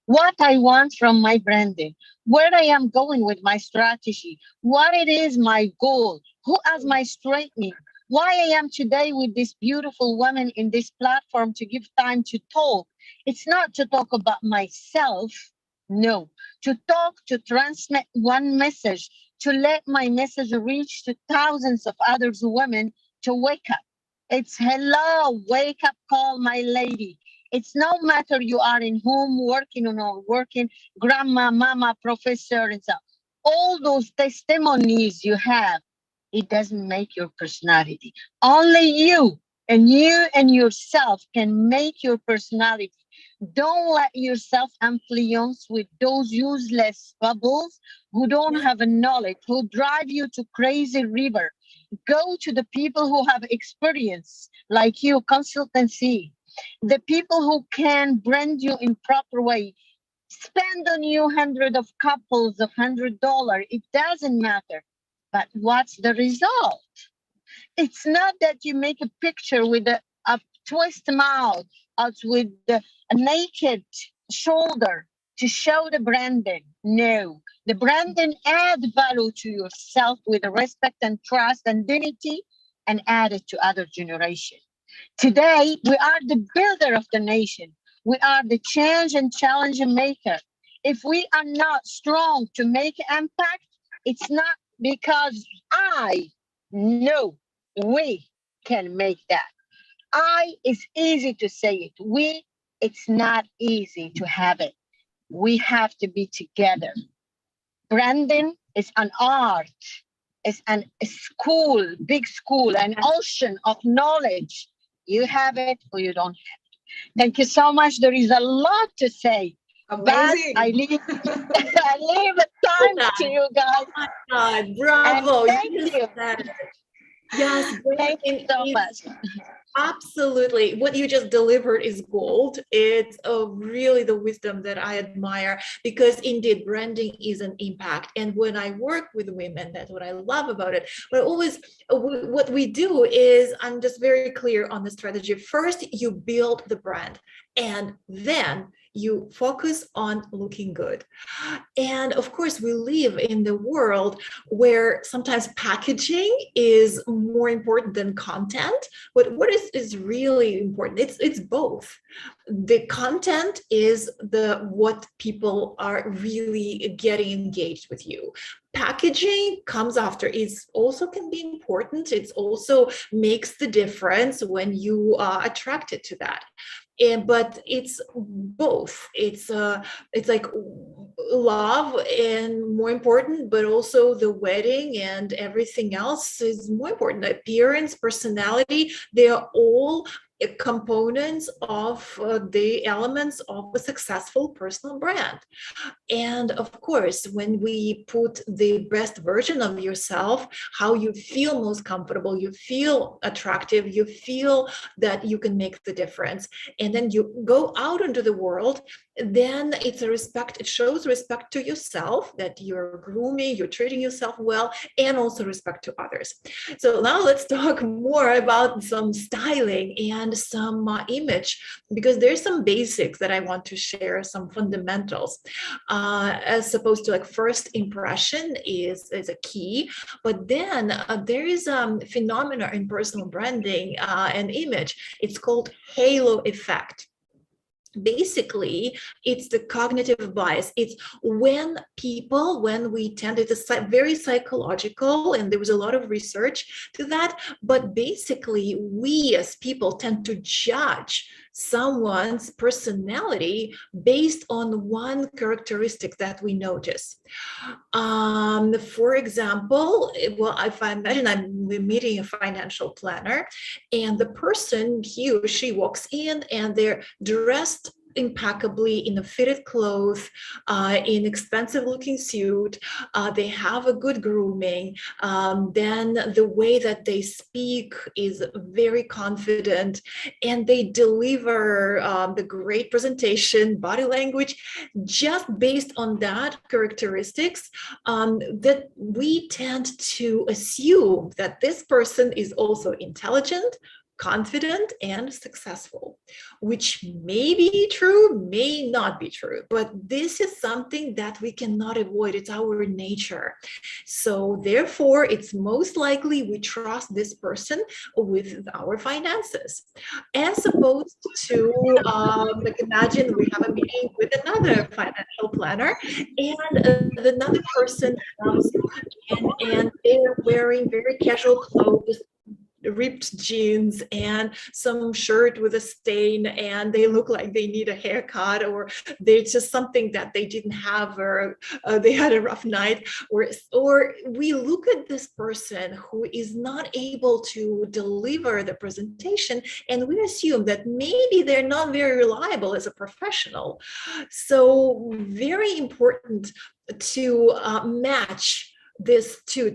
what I want from my branding, where I am going with my strategy, what it is my goal, who as my straightening, why I am today with this beautiful woman in this platform to give time to talk. It's not to talk about myself, no, to talk, to transmit one message, to let my message reach to thousands of other women to wake up. It's hello, wake up call, my lady. It's no matter you are in home, working or not working, grandma, mama, professor, and so. All those testimonies you have, it doesn't make your personality. Only you and yourself can make your personality. Don't let yourself influence with those useless bubbles who don't have a knowledge, who drive you to crazy river. Go to the people who have experience, like you, consultancy, the people who can brand you in proper way. Spend on you hundred of couples of $100. It doesn't matter. But what's the result? It's not that you make a picture with a twist mouth, out with a naked shoulder to show the branding. No, the branding add value to yourself with respect and trust and dignity, and add it to other generation. Today, we are the builder of the nation. We are the change and challenge maker. If we are not strong to make impact, it's not because I know we can make that. I is easy to say it. We, it's not easy to have it. We have to be together. Branding is an art. It's a school, big school, an ocean of knowledge. You have it or you don't have it. Thank you so much. There is a lot to say. But Amazing. I leave, I leave the time to you guys. Oh my God, bravo. And thank just you. said it. Yes, Thank you so much. absolutely. What you just delivered is gold. It's really the wisdom that I admire, because indeed branding is an impact. And when I work with women, that's what I love about it. But always what we do is, I'm just very clear on the strategy. First, you build the brand, and then you focus on looking good. And of course, we live in the world where sometimes packaging is more important than content. But what is really important? It's both. The content is what people are really getting engaged with you. Packaging comes after. It's also can be important. It's also makes the difference when you are attracted to that. But it's both. It's like love and more important, but also the wedding and everything else is more important. Appearance, personality, they are all components of the elements of a successful personal brand. And of course, when we put the best version of yourself, how you feel most comfortable, you feel attractive, you feel that you can make the difference, and then you go out into the world, then it's a respect, it shows respect to yourself, that you're grooming, you're treating yourself well, and also respect to others. So now let's talk more about some styling and some image, because there's some basics that I want to share, some fundamentals. As opposed to like first impression is a key, but then there is a phenomena in personal branding and image. It's called halo effect. Basically, it's the cognitive bias. It's when we tend, it's very psychological, and there was a lot of research to that, but basically we as people tend to judge someone's personality based on one characteristic that we notice. For example, well, if I imagine I'm meeting a financial planner, and the person, he or she walks in and they're dressed impeccably in a fitted clothes, in expensive looking suit, they have a good grooming, then the way that they speak is very confident, and they deliver the great presentation, body language, just based on that characteristics, that we tend to assume that this person is also intelligent, confident, and successful, which may be true, may not be true, but this is something that we cannot avoid. It's our nature. So therefore, it's most likely we trust this person with our finances, as opposed to like imagine we have a meeting with another financial planner, and another person comes and they're wearing very casual clothes, ripped jeans and some shirt with a stain, and they look like they need a haircut, or there's just something that they didn't have, or they had a rough night, or we look at this person who is not able to deliver the presentation, and we assume that maybe they're not very reliable as a professional. So very important to match this to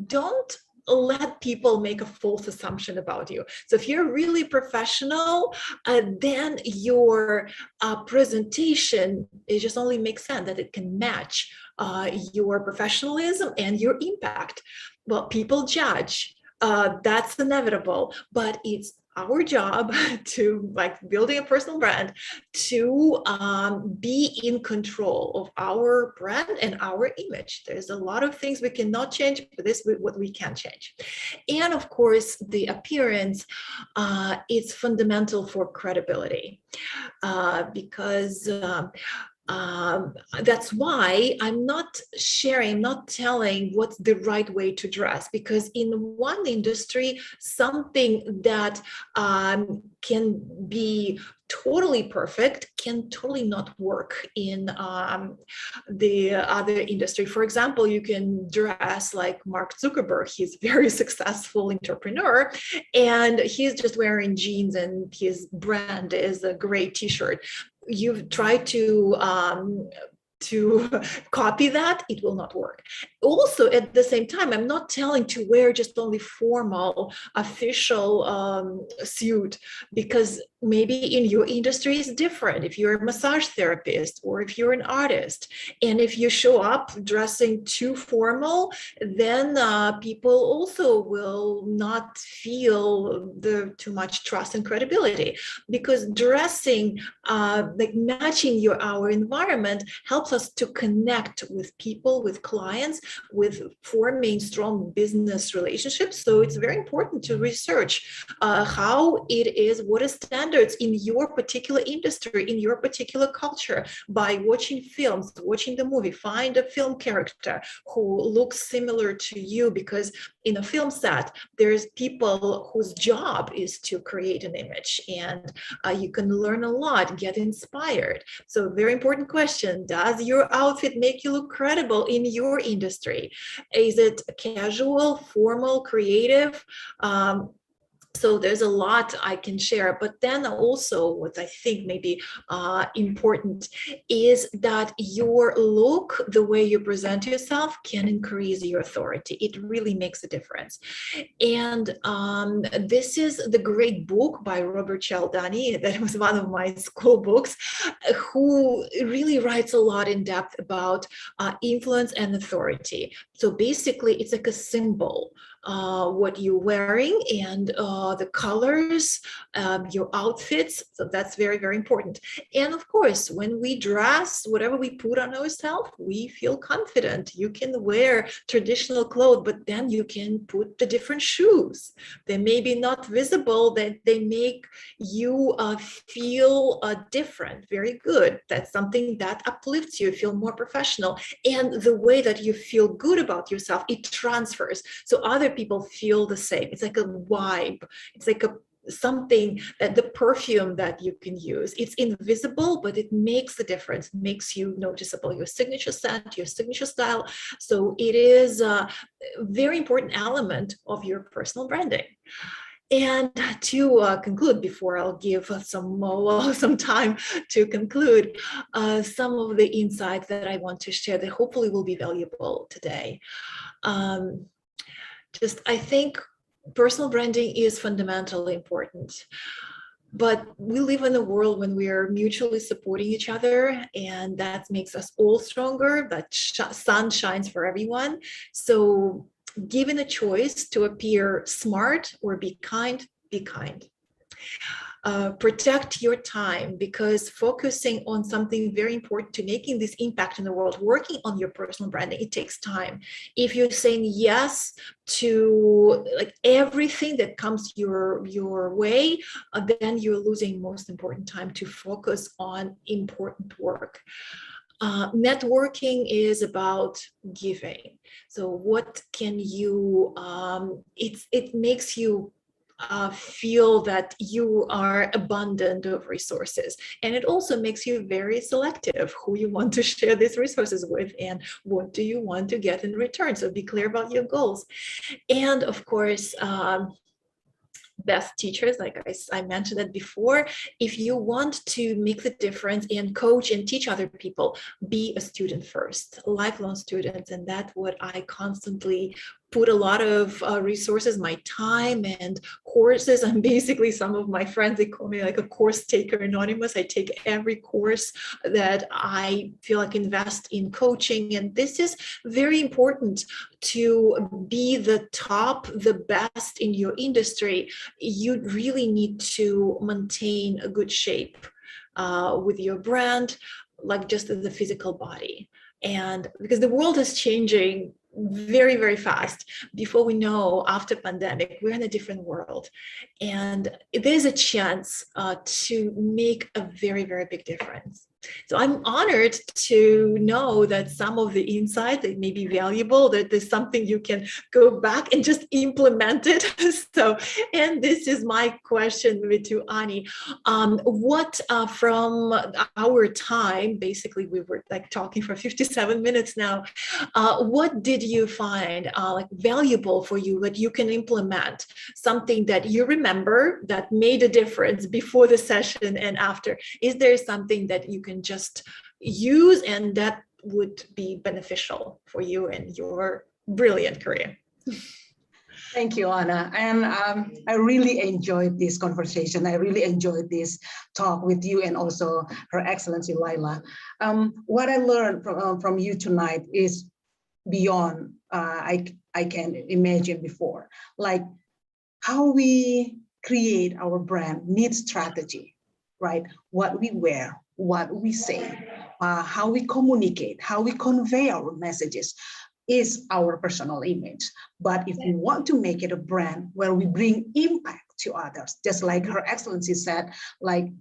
don't let people make a false assumption about you. So if you're really professional, then your presentation, it just only makes sense that it can match your professionalism and your impact. Well, people judge. That's inevitable, but it's our job to, like building a personal brand, to be in control of our brand and our image. There's a lot of things we cannot change, but this is what we can change. And of course, the appearance is fundamental for credibility, because that's why I'm not sharing, I'm not telling what's the right way to dress, because in one industry, something that can be totally perfect can totally not work in the other industry. For example, you can dress like Mark Zuckerberg. He's a very successful entrepreneur, and he's just wearing jeans and his brand is a gray t-shirt. you've tried to copy that, it will not work. Also, at the same time, I'm not telling to wear just only formal, official suit, because maybe in your industry is different. If you're a massage therapist or if you're an artist, and if you show up dressing too formal, then people also will not feel the too much trust and credibility, because dressing like matching our environment helps us to connect with people, with clients, with forming strong business relationships. So it's very important to research how it is, what are standards in your particular industry, in your particular culture, by watching films, watching the movie. Find a film character who looks similar to you, because in a film set, there's people whose job is to create an image, and you can learn a lot, get inspired. So very important question: does your outfit make you look credible in your industry? Is it casual, formal, creative? So there's a lot I can share, but then also what I think may be important is that your look, the way you present yourself, can increase your authority. It really makes a difference. And this is the great book by Robert Cialdini, that was one of my school books, who really writes a lot in depth about influence and authority. So basically, it's like a symbol. What you're wearing and the colors, your outfits. So that's very, very important. And of course, when we dress, whatever we put on ourselves, we feel confident. You can wear traditional clothes, but then you can put the different shoes. They may be not visible, that they make you feel different, very good. That's something that uplifts you, feel more professional. And the way that you feel good about yourself, it transfers. So other people feel the same. It's like a vibe. It's like something that the perfume that you can use. It's invisible, but it makes the difference, makes you noticeable, your signature scent, your signature style. So it is a very important element of your personal branding. And to conclude, before I'll give some time to conclude, some of the insights that I want to share that hopefully will be valuable today. I think personal branding is fundamentally important. But we live in a world when we are mutually supporting each other, and that makes us all stronger. That sun shines for everyone. So given a choice to appear smart or be kind, be kind. Protect your time, because focusing on something very important to making this impact in the world, working on your personal branding, it takes time. If you're saying yes to like everything that comes your way, then you're losing most important time to focus on important work. Networking is about giving. So what can you, it makes you feel that you are abundant of resources. And it also makes you very selective who you want to share these resources with and what do you want to get in return. So be clear about your goals. And of course, best teachers, like I mentioned it before, if you want to make the difference and coach and teach other people, be a student first, lifelong students. And that's what I constantly put a lot of resources, my time and courses. I'm basically, some of my friends, they call me like a course taker anonymous. I take every course that I feel like invest in coaching. And this is very important to be the top, the best in your industry. You really need to maintain a good shape with your brand, like just as the physical body. And because the world is changing very, very fast. Before we know, after pandemic, we're in a different world. And there's a chance to make a very, very big difference. So I'm honored to know that some of the insight that may be valuable, that there's something you can go back and just implement it. So, and this is my question to Ani. What from our time, basically we were like talking for 57 minutes now, what did you find like valuable for you that you can implement, something that you remember that made a difference before the session and after? Is there something that you can just use and that would be beneficial for you and your brilliant career? Thank you, Anna. And I really enjoyed this conversation. I really enjoyed this talk with you and also Her Excellency Laila. What I learned from you tonight is beyond I can imagine before. Like how we create our brand needs strategy, right? What we wear, what we say, how we communicate, how we convey our messages is our personal image. But if we want to make it a brand where we bring impact to others, just like Her Excellency said, like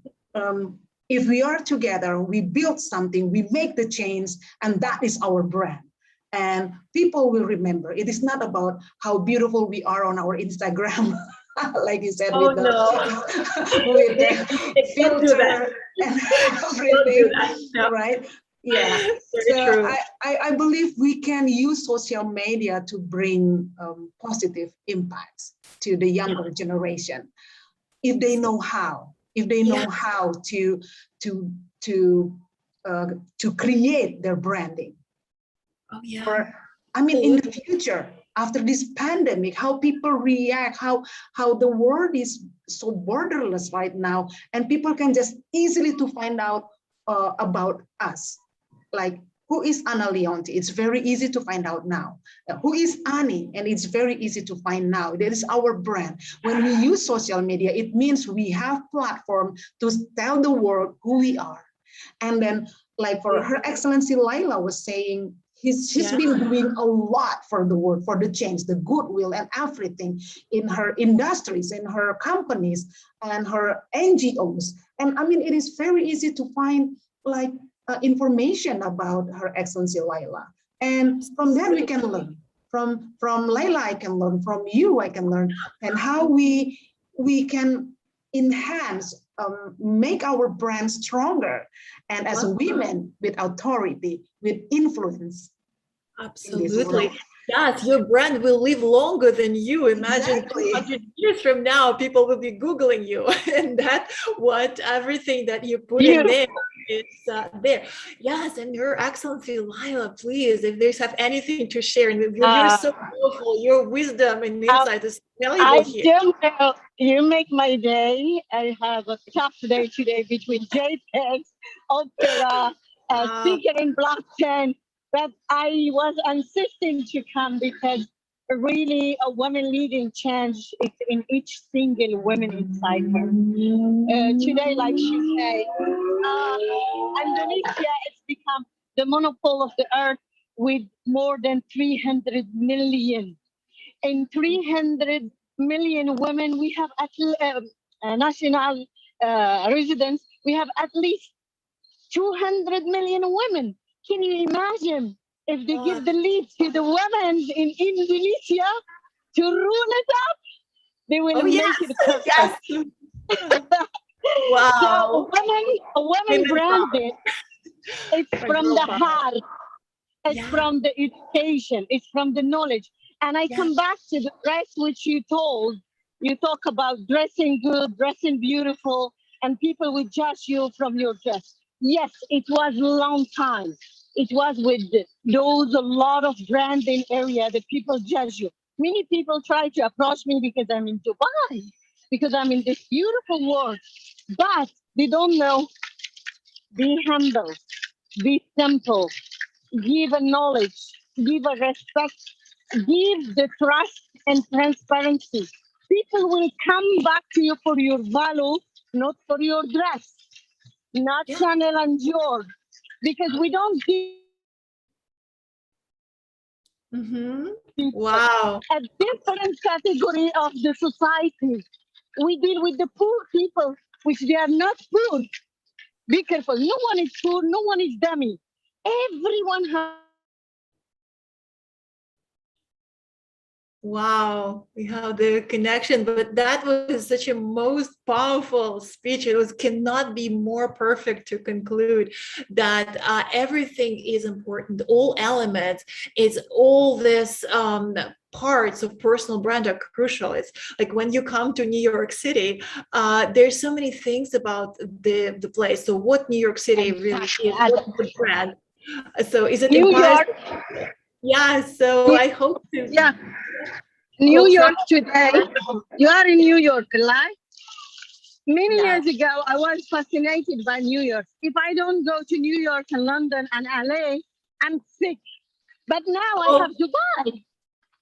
if we are together, we build something, we make the change, and that is our brand. And people will remember. It is not about how beautiful we are on our Instagram, like you said, with the filter and everything, right? Yeah. So I believe we can use social media to bring positive impacts to the younger generation if they know how. If they know how to create their branding. Oh, yeah. Or, I mean, in the future, after this pandemic, how people react, how the world is so borderless right now, and people can just easily to find out about us. Like, who is Anna Leonti? It's very easy to find out now. Who is Ani? And it's very easy to find now. That is our brand. When we use social media, it means we have platform to tell the world who we are. And then, like for Her Excellency Laila was saying, she's been doing a lot for the world, for the change, the goodwill and everything in her industries, in her companies and her NGOs. And I mean, it is very easy to find like information about Her Excellency Laila. And from that we can learn. From Laila I can learn, from you I can learn, and how we can enhance, make our brand stronger, and as women with authority, with influence. Absolutely. Yes, your brand will live longer than you. Imagine 200 years from now, people will be Googling you, and that what everything that you put in there is there. Yes, and Her Excellency Laila, please, if there's have anything to share, and you're so powerful, your wisdom and insight is valuable here. I don't know. You make my day. I have a tough day today between JPEGs, Opera, speaker in blockchain. But I was insisting to come because really a woman leading change is in each single woman inside her. Today, like she said, Indonesia has become the monopoly of the earth with more than 300 million. In 300 million women, we have national residents, we have at least 200 million women. Can you imagine if they give the lead to the women in Indonesia to rule it up? They will make it perfect. Wow. So a woman branded, it's from the heart, it's from the education, it's from the knowledge. And I come back to the dress which you talk about dressing good, dressing beautiful, and people will judge you from your dress. Yes, it was a long time. It was with those a lot of branding area that people judge you. Many people try to approach me because I'm in Dubai, because I'm in this beautiful world, but they don't know. Be humble, be simple, give a knowledge, give a respect, give the trust and transparency. People will come back to you for your value, not for your dress. Not Chanel and Dior, because we don't give Wow. a different category of the society. We deal with the poor people, which they are not poor. Be careful. No one is poor. No one is dummy. Everyone has. Wow, we have the connection, but that was such a most powerful speech. It was cannot be more perfect to conclude that everything is important. All elements, it's all this parts of personal brand are crucial. It's like when you come to New York City, there's so many things about the place. So what New York City really is, what's the brand? So is it New York? Yeah, so I hope to. Yeah. New York today. You are in New York, right? Many years ago, I was fascinated by New York. If I don't go to New York and London and LA, I'm sick. But now I have Dubai.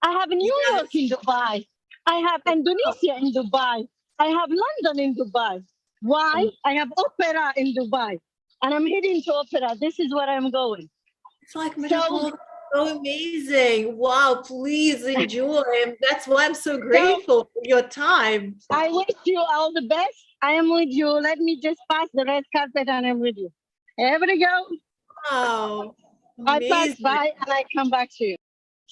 I have New York in Dubai. I have Indonesia in Dubai. I have London in Dubai. Why? I have opera in Dubai. And I'm heading to opera. This is where I'm going. It's like so amazing. Wow, please enjoy. And that's why I'm so grateful for your time. I wish you all the best. I am with you. Let me just pass the red carpet and I'm with you. Here we go. Wow. I pass by and I come back to you.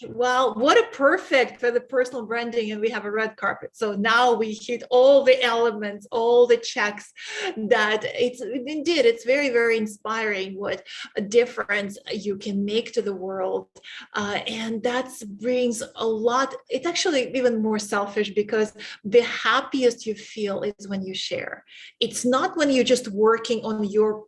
Well, what a perfect for the personal branding, and we have a red carpet. So now we hit all the elements, all the checks. That it's very, very inspiring what a difference you can make to the world, and that brings a lot. It's actually even more selfish because the happiest you feel is when you share. It's not when you're just working on your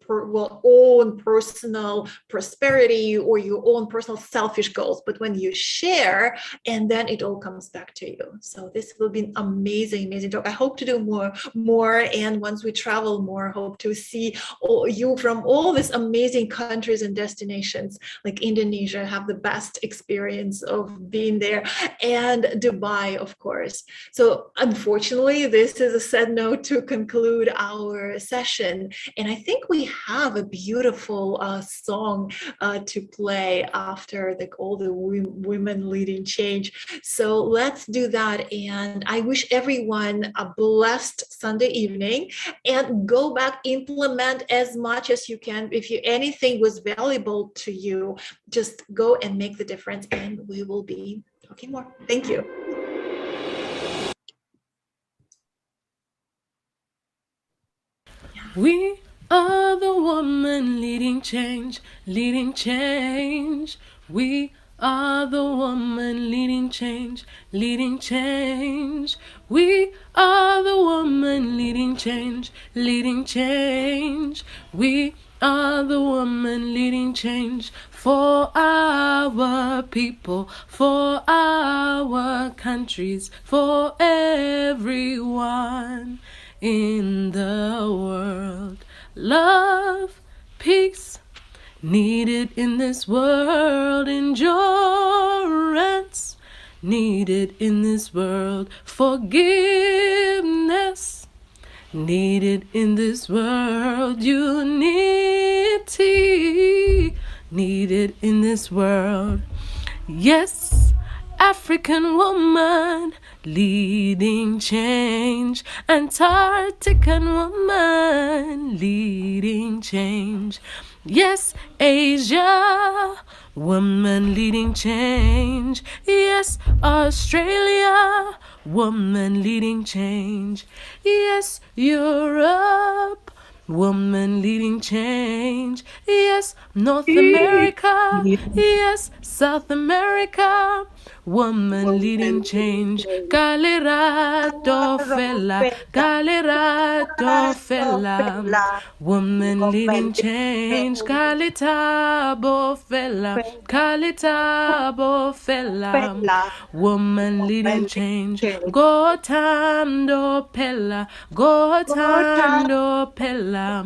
own personal prosperity or your own personal selfish goals, but when you share, and then it all comes back to you. So this will be an amazing talk. I hope to do more, and once we travel more, hope to see you from all these amazing countries and destinations, like Indonesia, have the best experience of being there, and Dubai, of course. So unfortunately, this is a sad note to conclude our session, and I think we have a beautiful song to play after all the women leading change. So let's do that. And I wish everyone a blessed Sunday evening, and go back, implement as much as you can. If anything was valuable to you, just go and make the difference, and we will be talking more. Thank you. We are the woman leading change, leading change. We are the woman leading change, leading change. We are the woman leading change, leading change. We are the woman leading change for our people, for our countries, for everyone in the world. Love, peace, needed in this world. Endurance, needed in this world. Forgiveness, needed in this world. Unity, needed in this world. Yes, African woman leading change. Antarctican woman leading change. Yes, Asia woman leading change. Yes, Australia woman leading change. Yes, Europe woman leading change. Yes, North America. Yes, South America woman leading change. Galerato fella, Galerato fella, woman leading change. Kalitabo fella, Kalitabo fella, woman leading change. Go tando pella, go tando pella,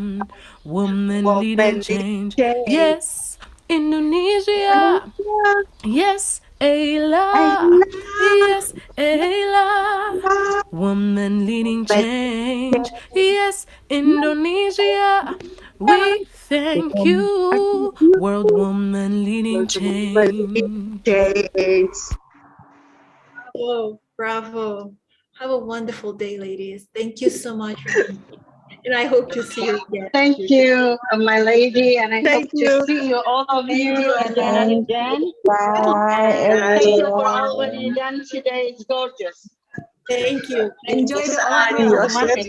woman leading change. Yes, Indonesia. Yes, Ayla. Yes, Ayla. Woman leading change. Yes, Indonesia. We thank you. World woman leading change. Oh, bravo. Have a wonderful day, ladies. Thank you so much. And I hope to see you again. Thank you, my lady, and I hope Thank to you. see you, all of you, again and again. Bye, And thank you for all what everyone. you've done today. It's gorgeous. Thank you. Enjoy the Bye. oral. Thank you.